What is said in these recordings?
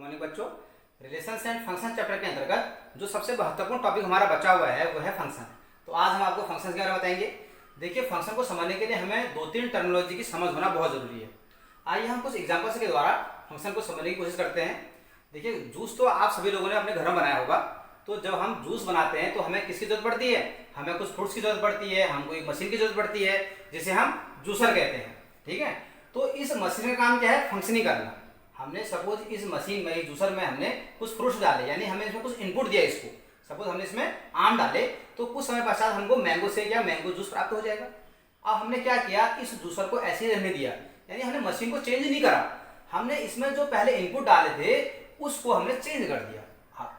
Morning बच्चों। Relations and function chapter के अंतर्गत जो सबसे महत्वपूर्ण टॉपिक हमारा बचा हुआ है वो है फंक्शन। तो आज हम आपको फंक्शन के बारे में बताएंगे। देखिए, फंक्शन को समझने के लिए हमें दो तीन टर्मिनोलॉजी की समझ होना बहुत जरूरी है। आइए हम कुछ एग्जाम्पल्स के द्वारा फंक्शन को समझने की कोशिश करते हैं। देखिए, जूस तो आप सभी लोगों ने अपने घर में बनाया होगा। तो जब हम जूस बनाते हैं तो हमें किसकी जरूरत पड़ती है? हमें कुछ फ्रूट्स की जरूरत पड़ती है, हमको एक मशीन की जरूरत पड़ती है जिसे हम जूसर कहते हैं। ठीक है, तो इस मशीन का काम क्या है? फंक्शनिंग करना। हमने सपोज इस मशीन में, जूसर में हमने कुछ फ्रूट्स डाले, यानी हमने इसमें कुछ इनपुट दिया। इसको सपोज हमने इसमें आम डाले तो कुछ समय पश्चात हमको मैंगो से क्या मैंगो जूस प्राप्त हो जाएगा। अब हमने क्या किया, इस जूसर को ऐसे ही रहने दिया, यानी हमने मशीन को चेंज नहीं करा। हमने इसमें जो पहले इनपुट डाले थे उसको हमने चेंज कर दिया।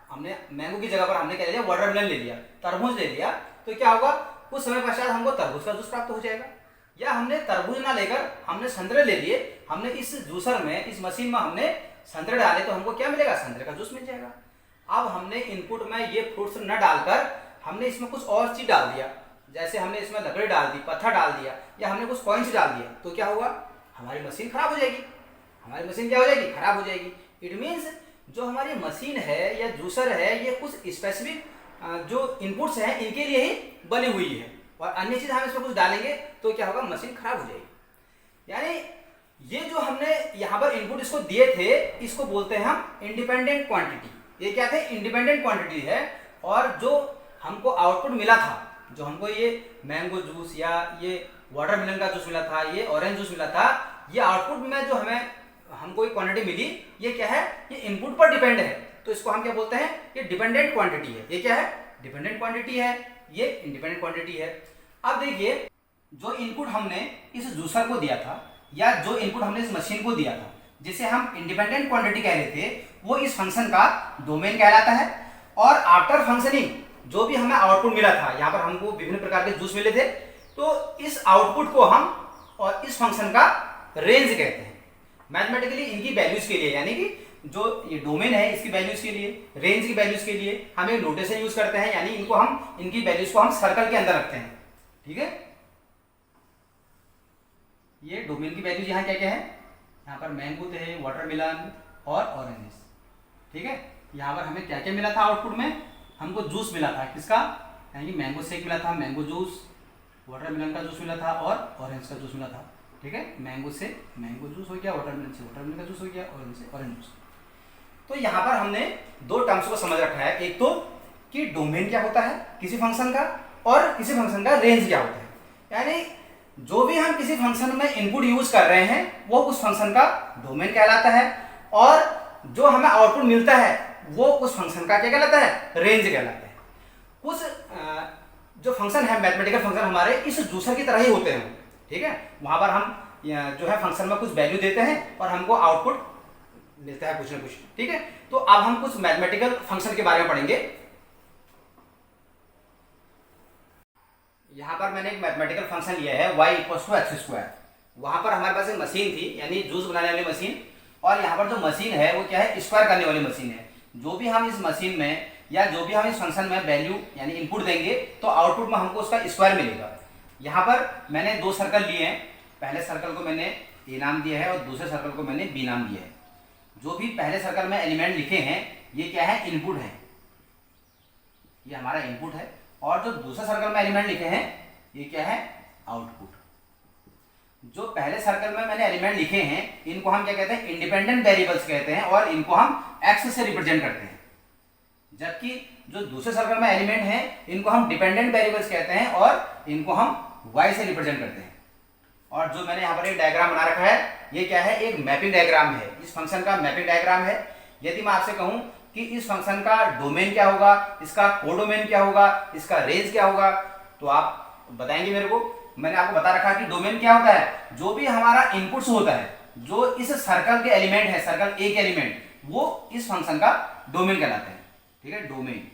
हमने मैंगो की जगह पर हमने क्या ले लिया? वाटरमेलन ले लिया, तरबूज ले लिया। तो क्या होगा, कुछ समय पश्चात हमको तरबूज का जूस प्राप्त हो जाएगा। या हमने तरबूज ना लेकर हमने संतरे ले लिए, हमने इस जूसर में, इस मशीन में हमने संतरे डाले तो हमको क्या मिलेगा? संतरे का जूस मिल जाएगा। अब हमने इनपुट में ये फ्रूट्स न डालकर हमने इसमें कुछ और चीज डाल दिया, जैसे हमने इसमें लकड़ी डाल दी, पत्थर डाल दिया, या हमने कुछ कॉइन्स डाल दिया। तो क्या होगा? हमारी मशीन खराब हो जाएगी। हमारी मशीन क्या हो जाएगी? खराब हो जाएगी। इट मीन्स जो हमारी मशीन है या जूसर है, ये कुछ स्पेसिफिक जो इनपुट्स हैं इनके लिए ही बनी हुई है, और अन्य चीज हम इसमें कुछ डालेंगे तो क्या होगा? मशीन खराब हो जाएगी। यानी ये जो हमने यहाँ पर इनपुट इसको दिए थे, इसको बोलते हैं हम इंडिपेंडेंट क्वांटिटी। ये क्या थे? इंडिपेंडेंट क्वांटिटी है। और जो हमको आउटपुट मिला था, जो हमको ये मैंगो जूस या ये वाटरमेलन का जूस मिला था, ये ऑरेंज जूस मिला था, ये आउटपुट में जो हमको एक क्वांटिटी मिली, ये क्या है? ये इनपुट पर डिपेंड है। तो इसको हम क्या बोलते हैं? ये डिपेंडेंट क्वांटिटी है। ये क्या है? डिपेंडेंट क्वांटिटी है, ये इंडिपेंडेंट क्वांटिटी है। अब देखिए, जो इनपुट हमने इस जूसर को दिया था, या जो इनपुट हमने इस मशीन को दिया था, जिसे हम इंडिपेंडेंट क्वांटिटी कह रहे थे, वो इस फंक्शन का डोमेन कहलाता है। और आफ्टर फंक्शनिंग जो भी हमें आउटपुट मिला था, यहाँ पर हमको विभिन्न प्रकार के जूस मिले थे, तो इस आउटपुट को हम और इस फंक्शन का रेंज कहते हैं। मैथमेटिकली इनकी वैल्यूज के लिए, यानी कि जो ये डोमेन है इसकी वैल्यूज के लिए, रेंज की वैल्यूज के लिए हम एक नोटेशन यूज करते हैं, यानी इनकी वैल्यूज को हम सर्कल के अंदर रखते हैं। ठीक है, ये डोमेन की वैल्यूज यहाँ क्या क्या है? यहाँ पर मैंगो थे, वाटरमेलन और ऑरेंज। ठीक है, यहाँ पर हमें क्या क्या मिला था आउटपुट में? हमको जूस मिला था, किसका? यानी कि मैंगो शेक मिला था, मैंगो जूस, वाटरमेलन का जूस मिला था और ऑरेंज का जूस मिला था। ठीक है, मैंगो से मैंगो जूस हो गया, वाटरमेलन से वाटरमेलन का जूस हो गया, ऑरेंज से ऑरेंज जूस। तो यहाँ पर हमने दो टर्म्स को समझ रखा है, एक तो कि डोमेन क्या होता है किसी फंक्शन का, और किसी फंक्शन का रेंज क्या होता है। यानी जो भी हम किसी फंक्शन में इनपुट यूज कर रहे हैं वो उस फंक्शन का डोमेन कहलाता है, और जो हमें आउटपुट मिलता है वो उस फंक्शन का क्या कहलाता है? रेंज कहलाता है। कुछ जो फंक्शन है, मैथमेटिकल फंक्शन हमारे इस जूसर की तरह ही होते हैं। ठीक है, वहां पर हम जो है फंक्शन में कुछ वैल्यू देते हैं और हमको आउटपुट मिलता है कुछ ना कुछ। ठीक है, तो अब हम कुछ मैथमेटिकल फंक्शन के बारे में पढ़ेंगे। यहाँ पर मैंने एक मैथमेटिकल फंक्शन लिया है y = x²। वहां पर हमारे पास एक मशीन थी, यानी जूस बनाने वाली मशीन, और यहाँ पर जो मशीन है वो क्या है? स्क्वायर करने वाली मशीन है। जो भी हम इस मशीन में या जो भी हम इस फंक्शन में वैल्यू यानी इनपुट देंगे तो आउटपुट में हमको उसका स्क्वायर मिलेगा। यहाँ पर मैंने दो सर्कल लिए हैं। पहले सर्कल को मैंने ए नाम दिया है और दूसरे सर्कल को मैंने बी नाम दिया है। जो भी पहले सर्कल में एलिमेंट लिखे हैं ये क्या है? इनपुट है, ये हमारा इनपुट है। और जो दूसरे सर्कल में एलिमेंट लिखे हैं ये क्या है? आउटपुट। जो पहले सर्कल में मैंने एलिमेंट लिखे हैं इनको हम क्या कहते हैं? इंडिपेंडेंट वेरिएबल्स कहते हैं, और इनको हम एक्स से रिप्रेजेंट करते हैं। जबकि जो दूसरे सर्कल में एलिमेंट हैं इनको हम डिपेंडेंट वेरिएबल्स कहते हैं, और इनको हम y से रिप्रेजेंट करते हैं। और जो मैंने यहाँ पर एक डायग्राम बना रखा है ये क्या है? एक मैपिंग डायग्राम है। इस फंक्शन का मैपिंग डायग्राम है। यदि मैं आपसे कहूं कि इस फंक्शन का डोमेन क्या होगा, इसका कोडोमेन क्या होगा, इसका रेंज क्या होगा, तो आप बताएंगे मेरे को। मैंने आपको बता रखा कि डोमेन क्या होता है? जो भी हमारा इनपुट्स होता है, जो इस सर्कल के एलिमेंट है, सर्कल ए के एलिमेंट, वो इस फंक्शन का डोमेन कहलाता है। ठीक है, डोमेन।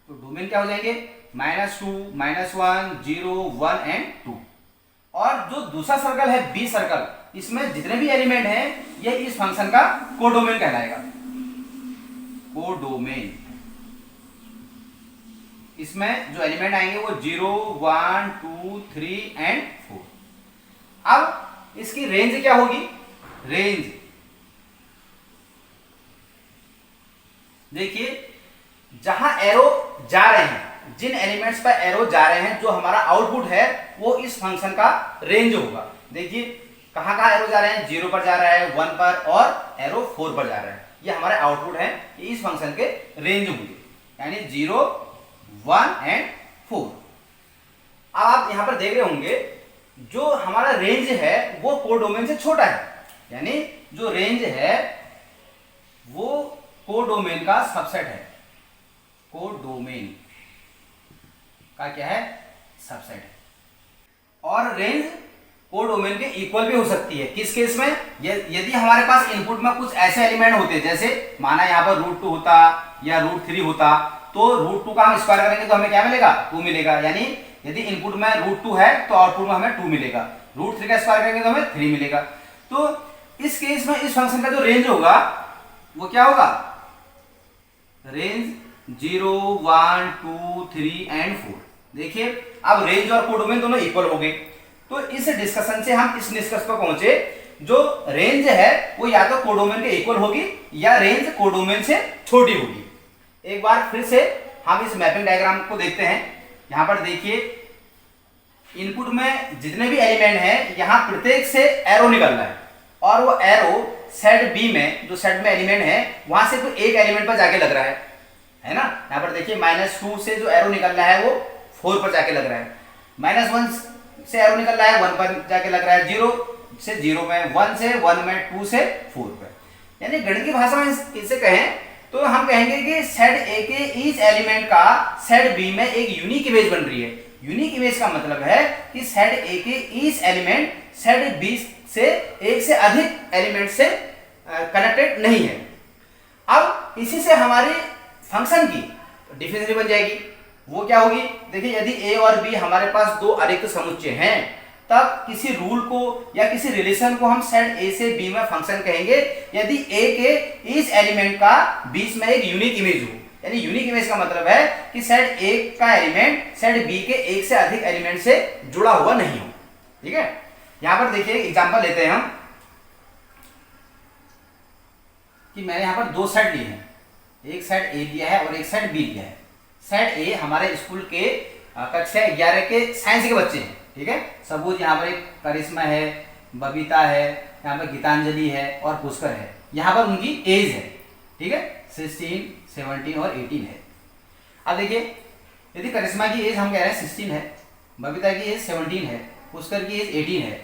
तो डोमेन क्या हो जाएंगे? -2, -1, 0, 1 एंड 2। और जो दूसरा सर्कल है बी सर्कल, इसमें जितने भी एलिमेंट हैं ये इस फंक्शन का कोडोमेन कहलाएगा। कोडोमेन। इसमें जो एलिमेंट आएंगे वो 0, 1, 2, 3 एंड 4। अब इसकी रेंज क्या होगी? रेंज देखिए जहां एरो जा रहे हैं, जिन एलिमेंट्स पर एरो जा रहे हैं, जो हमारा आउटपुट है वो इस फंक्शन का रेंज होगा। देखिए कहां कहां एरो जा रहे हैं, 0 पर जा रहा है, 1 पर और एरो 4 पर जा रहा है। ये हमारे आउटपुट है, ये इस फंक्शन के रेंज होंगे, यानी 0, 1 एंड 4। अब आप यहां पर देख रहे होंगे जो हमारा रेंज है वो कोडोमेन से छोटा है, यानी जो रेंज है वो कोडोमेन का सबसेट है। कोडोमेन का क्या है, सबसेट है। और रेंज कोडोमेन के इक्वल भी हो सकती है। किस केस में, यदि हमारे पास इनपुट में कुछ ऐसे एलिमेंट होते, जैसे माना यहाँ पर √2 होता या √3 होता, तो √2 का हम स्क्वायर करेंगे तो हमें क्या मिलेगा, 2 मिलेगा। यानी यदि इनपुट में √2 है तो आउटपुट में हमें 2 मिलेगा। √3 का स्क्वायर करेंगे तो हमें 3 मिलेगा। तो इस केस में इस फंक्शन का जो रेंज होगा वो क्या होगा, रेंज 0, 1, 2, 3 एंड 4। देखिए अब रेंज और कोडोमेन दोनों इक्वल हो गए। तो इस डिस्कशन से हम इस निष्कर्ष पर पहुंचे, जो रेंज है वो या तो कोडोमेन के इक्वल होगी या रेंज कोडोमेन से छोटी होगी। एक बार फिर से हम इस मैपिंग डायग्राम को देखते हैं। यहां पर देखिए इनपुट में जितने भी एलिमेंट हैं, यहां प्रत्येक से एरो निकल रहा है और वो एरो सेट बी में, जो सेट में एलिमेंट है वहां से कोई एक एलिमेंट पर जाके लग रहा है ना। यहां पर देखिए -2 से जो एरो निकल रहा है वो 4 पर जाके लग रहा है, -1 से एरो निकल रहा है 1 पर जाके लग रहा है, 0 से 0 में, 1 से 1 में, 2 से 4 पर। यानी गणित की भाषा में इसे कहें तो हम कहेंगे कि सेट ए के ईच एलिमेंट का सेट बी में एक यूनिक इमेज बन रही है। यूनिक इमेज का मतलब है कि सेट ए के ईच एलिमेंट सेट बी से एक से अधिक एलिमेंट से कनेक्टेड नहीं है। अब इसी से हमारी फंक्शन की डिफिनेशन बन जाएगी। वो क्या होगी, देखिए यदि ए और बी हमारे पास दो अरिक्त समुच्चय हैं, तब किसी रूल को या किसी रिलेशन को हम सेट ए से बी में फंक्शन कहेंगे यदि ए के इस एलिमेंट का बीच में एक यूनिक इमेज हो। यानी यूनिक इमेज का मतलब है कि सेट ए का एलिमेंट सेट बी के एक से अधिक एलिमेंट से जुड़ा हुआ नहीं हो। ठीक है, यहां पर देखिए एग्जांपल लेते हैं हम कि मैंने यहां पर दो सेट लिए हैं, एक सेट ए लिया है और एक सेट बी लिया है। सेट ए हमारे स्कूल के कक्षा 11 के साइंस के बच्चे हैं। ठीक है, सबूत यहाँ पर एक करिश्मा है, बबीता है, यहाँ पर गीतांजलि है और पुष्कर है। यहाँ पर उनकी एज है, ठीक है, 16, 17 और 18 है। अब देखिए यदि करिश्मा की एज हम कह रहे हैं 16 है, बबीता की एज 17 है, पुष्कर की एज 18 है।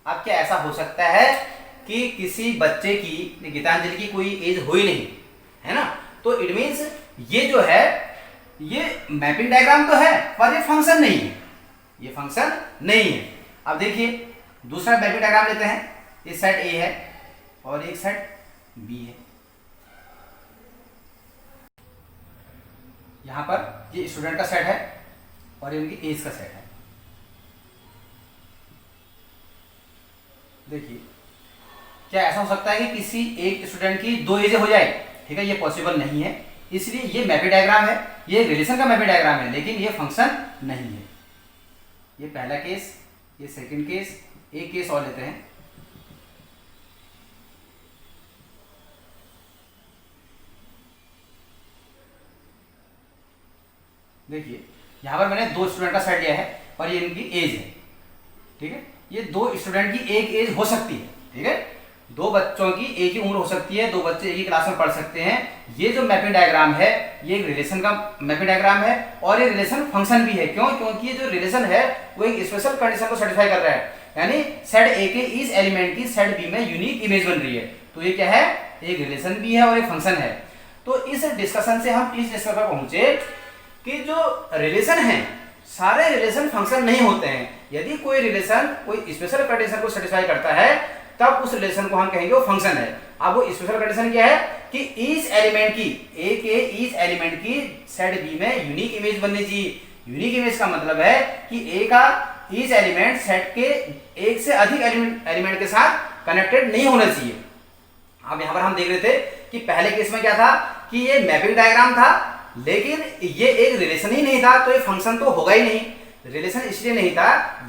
अब क्या ऐसा हो सकता है कि किसी बच्चे की, गीतांजलि की कोई एज हो ही नहीं, है ना। तो इट मीन्स ये जो है ये मैपिंग डायग्राम तो है पर ये फंक्शन नहीं है, ये फंक्शन नहीं है। अब देखिए दूसरा मैपिंग डायग्राम लेते हैं। ये सेट ए है और एक सेट बी है। यहां पर ये स्टूडेंट का सेट है और ये उनकी एज का सेट है। देखिए क्या ऐसा हो सकता है कि किसी एक स्टूडेंट की दो एजें हो जाए, ठीक है, ये पॉसिबल नहीं है। इसलिए ये मैपिंग डायग्राम है, ये रिलेशन का मैपिंग डायग्राम है, लेकिन ये फंक्शन नहीं है। ये पहला केस, ये सेकंड केस, एक केस और लेते हैं। देखिए यहां पर मैंने दो स्टूडेंट का सेट लिया है और ये इनकी एज है। ठीक है, ये दो स्टूडेंट की एक एज हो सकती है। ठीक है, दो बच्चों की एक ही उम्र हो सकती है, दो बच्चे एक ही क्लास में पढ़ सकते हैं। ये जो मैपिंग डायग्राम है ये एक रिलेशन का मैपिंग डायग्राम है और ये रिलेशन फंक्शन भी है। क्यों? क्योंकि ये जो रिलेशन है वो एक स्पेशल कंडीशन को सेटिस्फाई कर रहा है, यानी सेट ए के इस एलिमेंट की सेट बी में यूनिक इमेज बन रही है। तो ये क्या है, एक रिलेशन भी है और एक फंक्शन है। तो इस डिस्कशन से हम इस निष्कर्ष पर पहुंचे कि जो रिलेशन है सारे रिलेशन फंक्शन नहीं होते हैं। यदि कोई रिलेशन कोई स्पेशल कंडीशन को सेटिस्फाई करता है तब उस रिलेशन को हम कहेंगे वो फंक्शन है। अब वो स्पेशल कंडीशन क्या है कि ईच एलिमेंट की, ए के ईच एलिमेंट की सेट बी में यूनिक इमेज बननी चाहिए। यूनिक इमेज का मतलब है कि ए का ईच एलिमेंट सेट के एक से अधिक एलिमेंट के साथ कनेक्टेड नहीं होना चाहिए। अब यहां पर हम देख रहे थे कि पहले केस में क्या था कि ये मैपिंग डायग्राम था, लेकिन ये एक रिलेशन ही नहीं था, तो ये फंक्शन तो होगा ही नहीं। रिलेशन इसलिए नहीं था,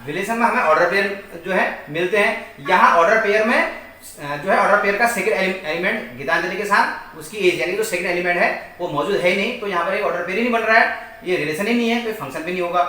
रिलेशन में हमें ऑर्डर पेयर जो है मिलते हैं, यहाँ ऑर्डर पेयर में जो है ऑर्डर पेयर का सेकंड एलिमेंट गीतांजलि के साथ उसकी एज यानी जो सेकंड एलिमेंट है वो मौजूद है ही नहीं, तो यहाँ पर एक ऑर्डर पेयर ही नहीं बन रहा है, ये रिलेशन ही नहीं है, कोई फंक्शन भी नहीं होगा।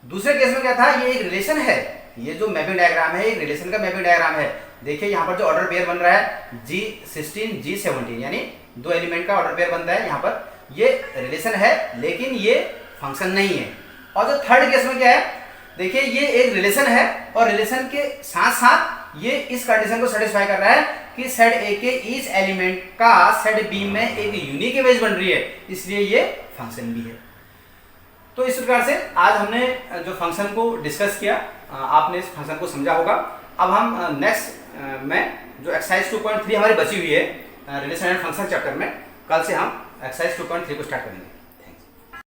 दूसरे केस में क्या था, ये एक रिलेशन है, ये जो मैपिंग डायग्राम है एक रिलेशन का मैपिंग डायग्राम है। देखिए यहाँ पर जो ऑर्डर पेयर बन रहा है G16 G17 यानी 2 एलिमेंट का ऑर्डर पेयर बनता है, यहाँ पर ये रिलेशन है लेकिन ये फंक्शन नहीं है। और जो थर्ड केस में क्या है, देखिए ये एक रिलेशन है और रिलेशन के साथ साथ ये इस कंडीशन को सेटिस्फाई कर रहा है कि सेट ए के ईच एलिमेंट का सेट बी में एक यूनिक इमेज बन रही है, इसलिए ये फंक्शन भी है। तो इस प्रकार से आज हमने जो फंक्शन को डिस्कस किया, आपने इस फंक्शन को समझा होगा। अब हम नेक्स्ट में जो एक्सरसाइज 2.3 हमारी बची हुई है रिलेशन एंड फंक्शन चैप्टर में, कल से हम एक्सरसाइज 2.3 को स्टार्ट करेंगे।